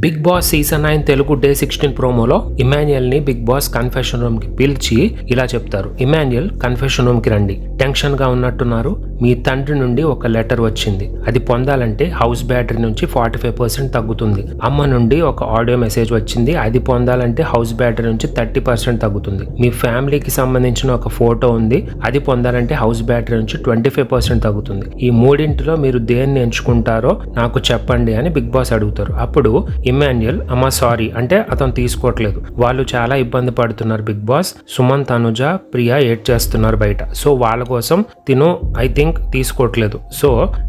Big boss season 9 Telugu day 16 ప్రోమోలో ఇమాన్యుయల్ ని big boss confession room కి పిలిచి ఇలా చెప్తారు. ఇమాన్యుయల్, కన్ఫెషన్ రూమ్ కి రండి, టెన్షన్ గా ఉన్నట్టున్నారు. మీ తండ్రి నుండి ఒక లెటర్ వచ్చింది, అది పొందాలంటే హౌస్ బ్యాటరీ నుంచి 45% తగ్గుతుంది. అమ్మ నుండి ఒక ఆడియో మెసేజ్ వచ్చింది, అది పొందాలంటే హౌస్ బ్యాటరీ నుంచి 30% తగ్గుతుంది. మీ ఫ్యామిలీకి సంబంధించిన ఒక ఫోటో ఉంది, అది పొందాలంటే హౌస్ బ్యాటరీ నుంచి 25% తగ్గుతుంది. ఈ మూడింటిలో మీరు దేన్ని ఎంచుకుంటారో నాకు చెప్పండి అని బిగ్ బాస్ అడుగుతారు. అప్పుడు ఇమాన్యుయల్, అమ్మ సారీ అంటే అతను తీసుకోవట్లేదు, వాళ్ళు చాలా ఇబ్బంది పడుతున్నారు బిగ్ బాస్, సుమంత్, అనుజ, ప్రియా ఏడ్ చేస్తున్నారు బయట, సో వాళ్ళ కోసం తిను ఐ థింక్ తీసుకోవట్లేదు, సో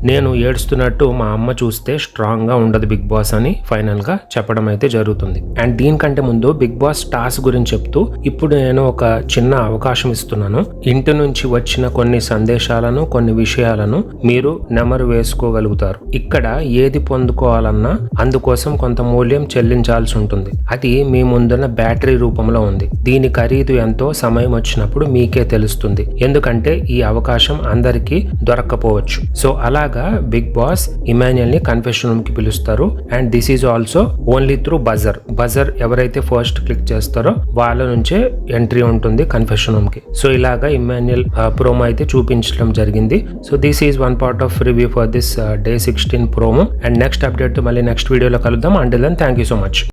నేను ఏడుస్తున్నట్టు మా అమ్మ చూస్తే స్ట్రాంగ్ గా ఉండదు బిగ్ బాస్ అని ఫైనల్ గా చెప్పడం అయితే జరుగుతుంది. అండ్ దీనికంటే ముందు బిగ్ బాస్ టాస్క్ గురించి చెప్తూ ఇప్పుడు నేను ఒక చిన్న అవకాశం ఇస్తున్నాను. ఇంటి నుంచి వచ్చిన కొన్ని సందేశాలను, కొన్ని విషయాలను మీరు నెమరు వేసుకోగలుగుతారు. ఇక్కడ ఏది పొందుకోవాలన్నా అందుకోసం కొంత మూల్యం చెల్లించాల్సి ఉంటుంది. అది మీ ముందున్న బ్యాటరీ రూపంలో ఉంది. దీని ఖరీదు ఎంతో సమయం వచ్చినప్పుడు మీకే తెలుస్తుంది, ఎందుకంటే ఈ అవకాశం అందరికీ దొరక్కపోవచ్చు. సో అలాగా బిగ్ బాస్ ఇమాన్యుయల్ ని కన్ఫెషన్ రూమ్ కి పిలుస్తారు. And this is also only through buzzer ఎవరైతే ఫస్ట్ క్లిక్ చేస్తారో వాళ్ళ నుంచే ఎంట్రీ ఉంటుంది కన్ఫెషన్ రూమ్ కి. సో ఇలాగా ఇమాన్యుయల్ ప్రోమో అయితే చూపించడం జరిగింది. So this is one part of review for this day 16 promo. And next update తో మళ్ళీ నెక్స్ట్ వీడియోలో కలుద్దాం. Until then, thank you so much.